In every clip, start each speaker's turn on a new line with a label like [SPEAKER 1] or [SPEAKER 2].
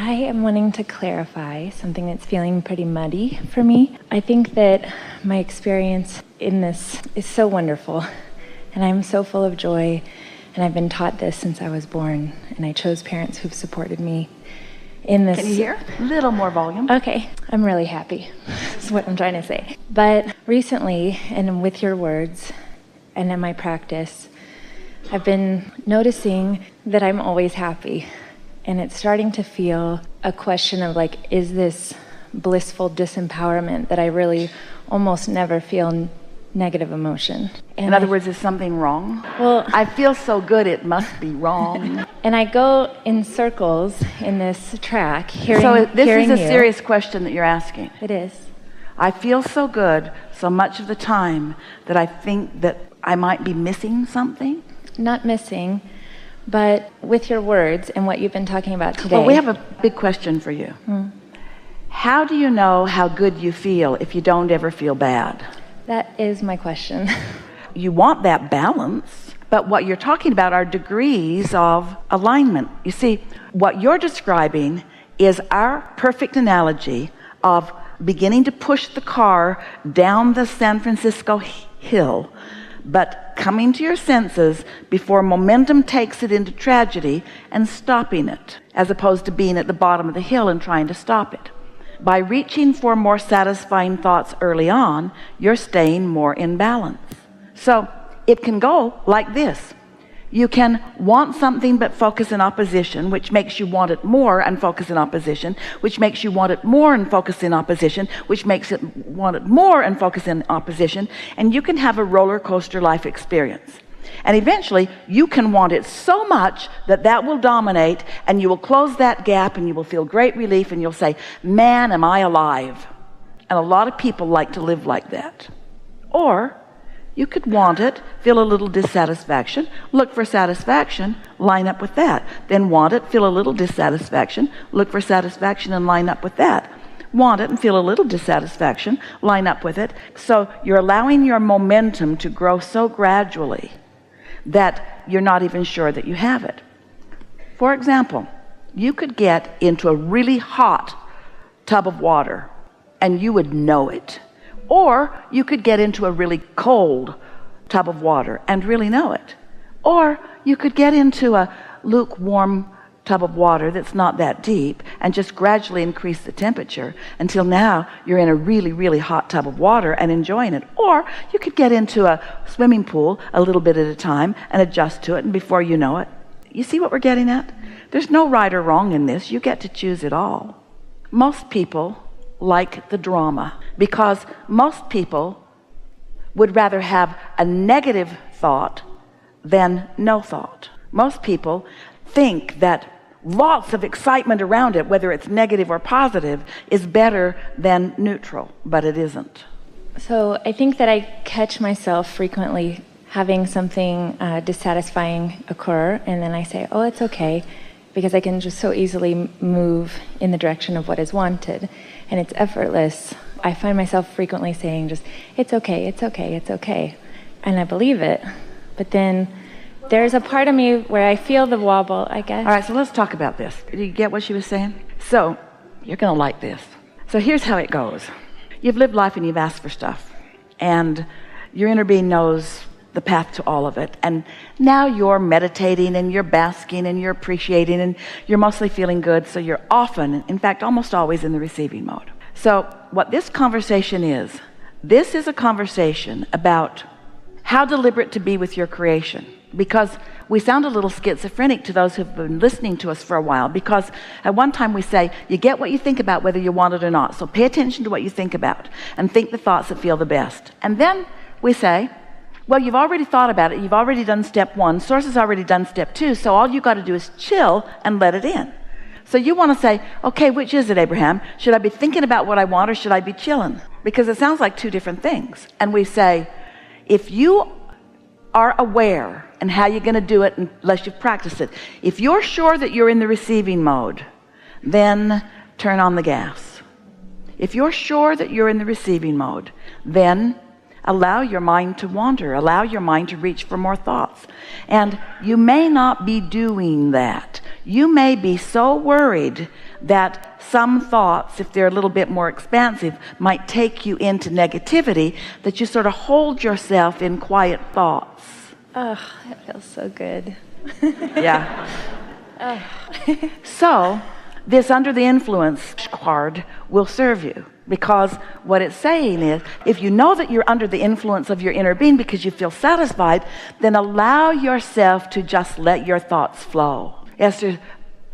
[SPEAKER 1] I am wanting to clarify something that's feeling pretty muddy for me. I think that my experience in this is so wonderful, and I'm so full of joy, and I've been taught this since I was born, and I chose parents who've supported me in this.
[SPEAKER 2] Can you hear? A little more volume.
[SPEAKER 1] Okay, I'm really happy, is what I'm trying to say. But recently, and with your words, and in my practice, I've been noticing that I'm always happy. And it's starting to feel a question of like, is this blissful disempowerment that I really almost never feel negative emotion? And
[SPEAKER 2] in other words, is something wrong?
[SPEAKER 1] Well,
[SPEAKER 2] I feel so good, it must be wrong.
[SPEAKER 1] And I go in circles in this track, hearing
[SPEAKER 2] So this
[SPEAKER 1] hearing
[SPEAKER 2] is a
[SPEAKER 1] you.
[SPEAKER 2] serious question that you're asking.
[SPEAKER 1] It is.
[SPEAKER 2] I feel so good so much of the time that I think that I might be missing something.
[SPEAKER 1] Not missing, but with your words and what you've been talking about today.
[SPEAKER 2] Well, we have a big question for you. How do you know how good you feel if you don't ever feel bad?
[SPEAKER 1] That is my question.
[SPEAKER 2] You want that balance, but what you're talking about are degrees of alignment. You see, what you're describing is our perfect analogy of beginning to push the car down the San Francisco hill, but coming to your senses before momentum takes it into tragedy and stopping it, as opposed to being at the bottom of the hill and trying to stop it. By reaching for more satisfying thoughts early on, you're staying more in balance. So it can go like this. You can want something but focus in opposition, which makes you want it more and focus in opposition, which makes you want it more and focus in opposition, which makes it want it more and focus in opposition, and you can have a roller coaster life experience. And eventually you can want it so much that that will dominate, and you will close that gap and you will feel great relief, and you'll say, man, am I alive. And a lot of people like to live like that. Or you could want it, feel a little dissatisfaction, look for satisfaction, line up with that. Then want it, feel a little dissatisfaction, look for satisfaction, and line up with that. Want it and feel a little dissatisfaction, line up with it. So you're allowing your momentum to grow so gradually that you're not even sure that you have it. For example, you could get into a really hot tub of water and you would know it. Or you could get into a really cold tub of water and really know it. Or you could get into a lukewarm tub of water that's not that deep and just gradually increase the temperature until now you're in a really, really hot tub of water and enjoying it. Or you could get into a swimming pool a little bit at a time and adjust to it, and before you know it, you see what we're getting at? There's no right or wrong in this. You get to choose it all. Most people like the drama, because most people would rather have a negative thought than no thought. Most people think that lots of excitement around it, whether it's negative or positive, is better than neutral, but it isn't.
[SPEAKER 1] So I think that I catch myself frequently having something dissatisfying occur, and then I say, oh, it's okay, because I can just so easily move in the direction of what is wanted, and it's effortless. I find myself frequently saying just, it's okay, it's okay, it's okay, and I believe it, but then there's a part of me where I feel the wobble, I guess.
[SPEAKER 2] All right, so let's talk about this. Did you get what she was saying? So you're gonna like this. So here's how it goes. You've lived life and you've asked for stuff, and your inner being knows the path to all of it, and now you're meditating and you're basking and you're appreciating and you're mostly feeling good, so you're often, in fact almost always, in the receiving mode. So what this conversation is, this is a conversation about how deliberate to be with your creation, because we sound a little schizophrenic to those who've been listening to us for a while, because at one time we say you get what you think about whether you want it or not, so pay attention to what you think about and think the thoughts that feel the best. And then we say, well, you've already thought about it, you've already done step one, source has already done step two, so all you got to do is chill and let it in. So you want to say, okay, which is it, Abraham? Should I be thinking about what I want, or should I be chilling? Because it sounds like two different things. And we say, if you are aware, and how you're going to do it unless you've practiced it, if you're sure that you're in the receiving mode, then turn on the gas. If you're sure that you're in the receiving mode, then Allow your mind to wander. Allow your mind to reach for more thoughts. And you may not be doing that. You may be so worried that some thoughts, if they're a little bit more expansive, might take you into negativity, that you sort of hold yourself in quiet thoughts.
[SPEAKER 1] Oh, that feels so good.
[SPEAKER 2] Yeah. So, this under the influence card will serve you, because what it's saying is, if you know that you're under the influence of your inner being because you feel satisfied, then allow yourself to just let your thoughts flow. Esther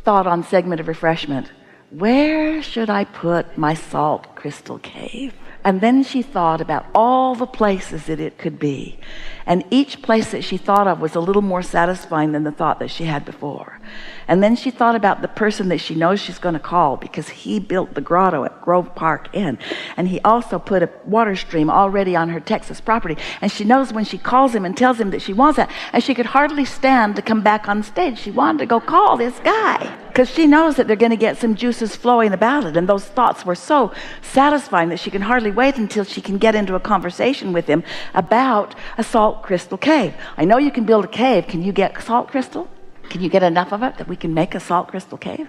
[SPEAKER 2] thought on segment of refreshment, where should I put my salt crystal cave? And then she thought about all the places that it could be. And each place that she thought of was a little more satisfying than the thought that she had before. And then she thought about the person that she knows she's going to call, because he built the grotto at Grove Park Inn. And he also put a water stream already on her Texas property. And she knows when she calls him and tells him that she wants that, and she could hardly stand to come back on stage. She wanted to go call this guy, because she knows that they're going to get some juices flowing about it. And those thoughts were so satisfying that she can hardly wait until she can get into a conversation with him about a salt crystal cave. I know you can build a cave. Can you get salt crystal? Can you get enough of it that we can make a salt crystal cave?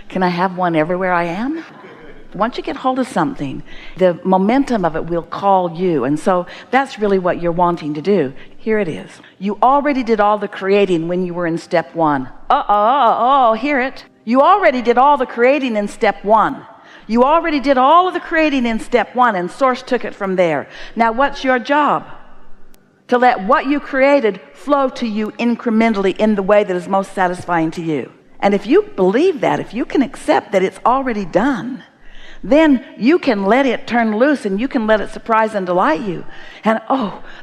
[SPEAKER 2] Can I have one everywhere I am? Once you get hold of something, the momentum of it will call you. And so that's really what you're wanting to do. Here it is. You already did all the creating when you were in step one. Hear it. You already did all the creating in step one. You already did all of the creating in step one, and Source took it from there. Now what's your job? To let what you created flow to you incrementally in the way that is most satisfying to you. And if you believe that, if you can accept that it's already done, then you can let it turn loose, and you can let it surprise and delight you. And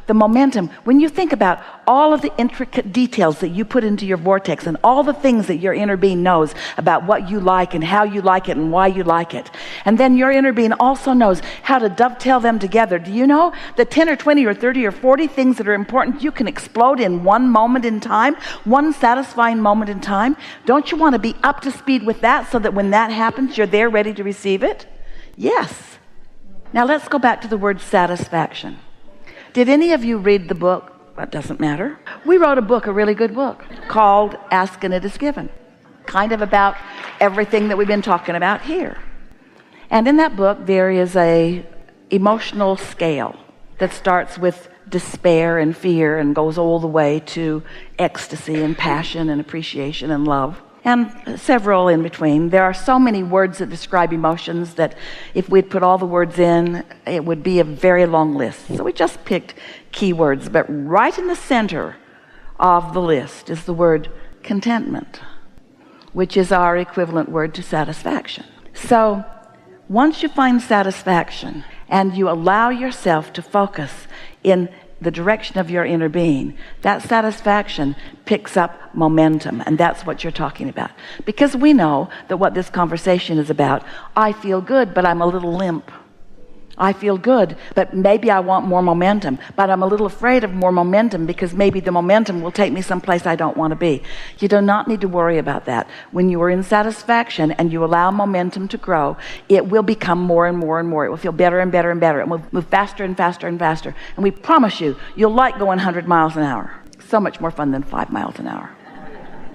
[SPEAKER 2] the momentum, when you think about all of the intricate details that you put into your vortex, and all the things that your inner being knows about what you like and how you like it and why you like it, and then your inner being also knows how to dovetail them together. Do you know the 10 or 20 or 30 or 40 things that are important you can explode in one moment in time, one satisfying moment in time? Don't you want to be up to speed with that, so that when that happens, you're there ready to receive it? Yes. Now let's go back to the word satisfaction. Did any of you read the book? That doesn't matter. We wrote a book, a really good book, called Ask and It Is Given. Kind of about everything that we've been talking about here. And in that book, there is a emotional scale that starts with despair and fear and goes all the way to ecstasy and passion and appreciation and love, and several in between. There are so many words that describe emotions that if we'd put all the words in, it would be a very long list. So we just picked key words. But right in the center of the list is the word contentment, which is our equivalent word to satisfaction. So once you find satisfaction and you allow yourself to focus in the direction of your inner being, that satisfaction picks up momentum. And that's what you're talking about. Because we know that what this conversation is about, I feel good, but I'm a little limp. I feel good, but maybe I want more momentum. But I'm a little afraid of more momentum, because maybe the momentum will take me someplace I don't want to be. You do not need to worry about that. When you are in satisfaction and you allow momentum to grow, it will become more and more and more. It will feel better and better and better. It will move faster and faster and faster. And we promise you, you'll like going 100 miles an hour. So much more fun than 5 miles an hour.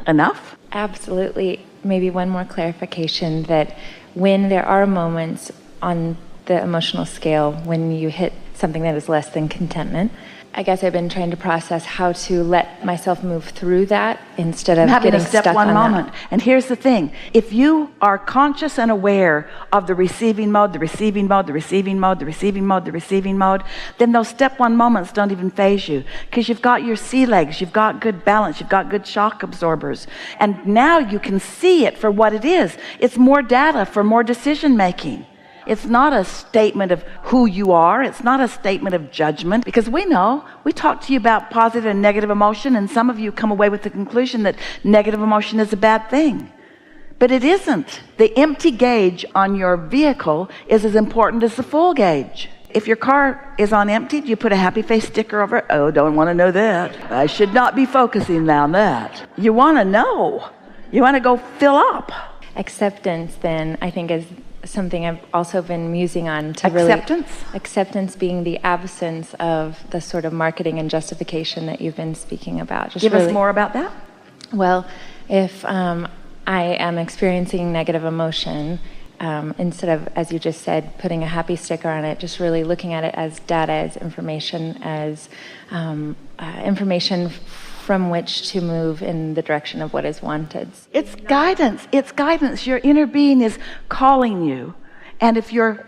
[SPEAKER 2] Enough?
[SPEAKER 1] Absolutely. Maybe one more clarification, that when there are moments on the emotional scale when you hit something that is less than contentment, I guess I've been trying to process how to let myself move through that instead of
[SPEAKER 2] having
[SPEAKER 1] getting
[SPEAKER 2] a step
[SPEAKER 1] stuck
[SPEAKER 2] one
[SPEAKER 1] on
[SPEAKER 2] moment.
[SPEAKER 1] that.
[SPEAKER 2] And here's the thing. If you are conscious and aware of the receiving mode, the receiving mode, the receiving mode, the receiving mode, the receiving mode, then those step one moments don't even faze you, because you've got your sea legs, you've got good balance, you've got good shock absorbers. And now you can see it for what it is. It's more data for more decision making. It's not a statement of who you are. It's not a statement of judgment, because we know, we talk to you about positive and negative emotion, and some of you come away with the conclusion that negative emotion is a bad thing. But it isn't. The empty gauge on your vehicle is as important as the full gauge. If your car is on empty, do you put a happy face sticker over it? Oh, don't want to know that. I should not be focusing on that. You want to know. You want to go fill up.
[SPEAKER 1] acceptance then I think is something I've also been musing on to acceptance being the absence of the sort of marketing and justification that you've been speaking about.
[SPEAKER 2] Give us more about that.
[SPEAKER 1] Well, if I am experiencing negative emotion, instead of, as you just said, putting a happy sticker on it, just really looking at it as data, as information from which to move in the direction of what is wanted.
[SPEAKER 2] It's guidance. It's guidance. Your inner being is calling you. And if you're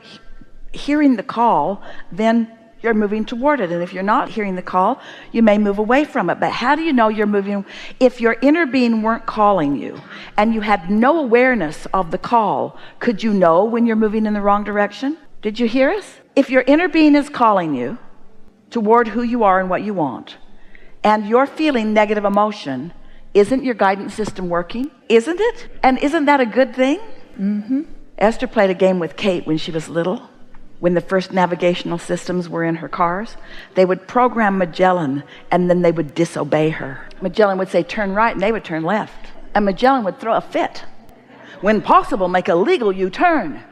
[SPEAKER 2] hearing the call, then you're moving toward it. And if you're not hearing the call, you may move away from it. But how do you know you're moving? If your inner being weren't calling you and you had no awareness of the call, could you know when you're moving in the wrong direction? Did you hear us? If your inner being is calling you toward who you are and what you want, and you're feeling negative emotion, isn't your guidance system working? Isn't it? And isn't that a good thing?
[SPEAKER 1] Mm-hmm.
[SPEAKER 2] Esther played a game with Kate when she was little. When the first navigational systems were in her cars, they would program Magellan and then they would disobey her. Magellan would say, turn right, and they would turn left. And Magellan would throw a fit. When possible, make a legal U-turn.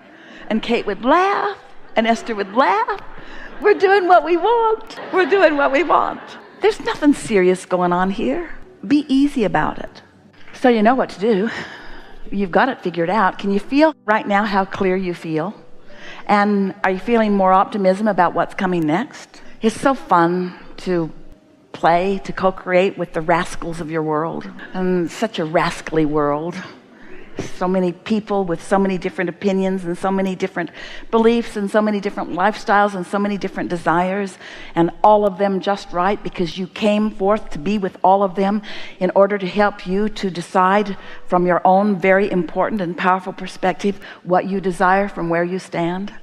[SPEAKER 2] And Kate would laugh, and Esther would laugh. We're doing what we want. We're doing what we want. There's nothing serious going on here. Be easy about it. So you know what to do. You've got it figured out. Can you feel right now how clear you feel? And are you feeling more optimism about what's coming next? It's so fun to play, to co-create with the rascals of your world. And such a rascally world. So many people with so many different opinions and so many different beliefs and so many different lifestyles and so many different desires, and all of them just right because you came forth to be with all of them in order to help you to decide from your own very important and powerful perspective what you desire from where you stand.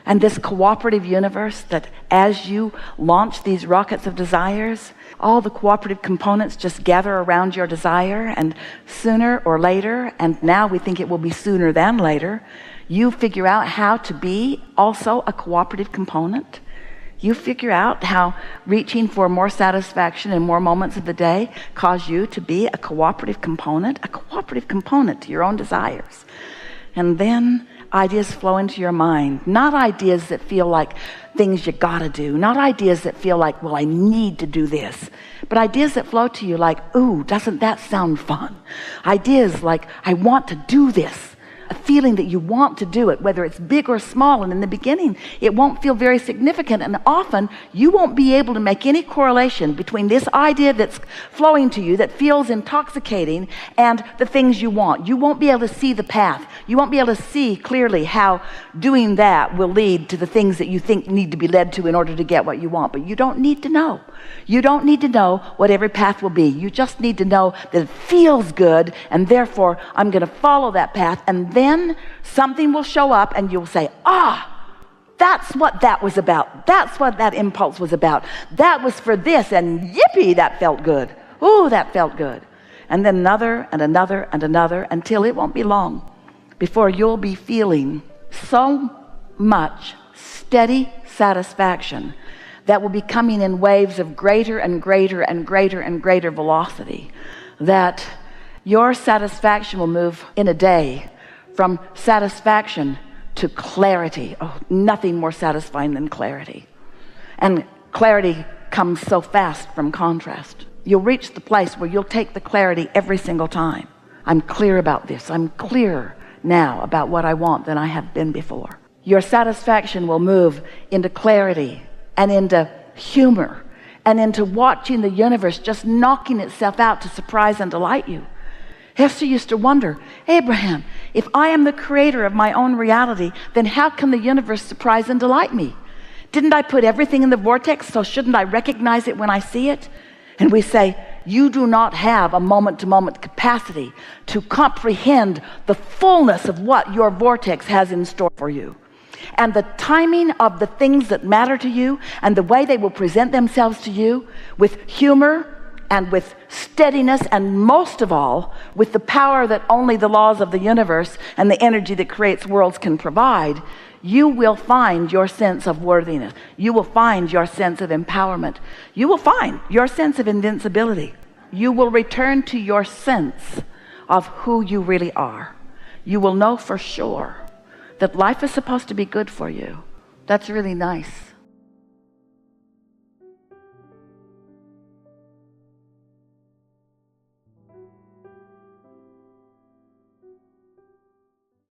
[SPEAKER 2] And this cooperative universe that as you launch these rockets of desires, all the cooperative components just gather around your desire, and sooner or later, and now we think it will be sooner than later, you figure out how to be also a cooperative component. You figure out how reaching for more satisfaction in more moments of the day cause you to be a cooperative component to your own desires. And then ideas flow into your mind, not ideas that feel like things you gotta do, not ideas that feel like, well, I need to do this, but ideas that flow to you like, ooh, doesn't that sound fun? Ideas like, I want to do this. A feeling that you want to do it, whether it's big or small, and in the beginning it won't feel very significant, and often you won't be able to make any correlation between this idea that's flowing to you that feels intoxicating and the things you want. You won't be able to see the path. You won't be able to see clearly how doing that will lead to the things that you think need to be led to in order to get what you want. But you don't need to know. You don't need to know what every path will be. You just need to know that it feels good, and therefore I'm going to follow that path, and then something will show up and you'll say, that's what that was about. That's what that impulse was about. That was for this, and yippee, that felt good. Ooh, that felt good. And then another and another and another, until it won't be long before you'll be feeling so much steady satisfaction that will be coming in waves of greater and greater and greater and greater velocity, that your satisfaction will move in a day from satisfaction to clarity. Oh, nothing more satisfying than clarity. And clarity comes so fast from contrast. You'll reach the place where you'll take the clarity every single time. I'm clear about this. I'm clearer now about what I want than I have been before. Your satisfaction will move into clarity and into humor and into watching the universe just knocking itself out to surprise and delight you. Esther used to wonder, Abraham, if I am the creator of my own reality, then how can the universe surprise and delight me? Didn't I put everything in the vortex, so shouldn't I recognize it when I see it? And we say, you do not have a moment-to-moment capacity to comprehend the fullness of what your vortex has in store for you. And the timing of the things that matter to you and the way they will present themselves to you with humor and with steadiness, and most of all with the power that only the laws of the universe and the energy that creates worlds can provide, you will find your sense of worthiness. You will find your sense of empowerment. You will find your sense of invincibility. You will return to your sense of who you really are. you will know for sure that life is supposed to be good for you. That's really nice.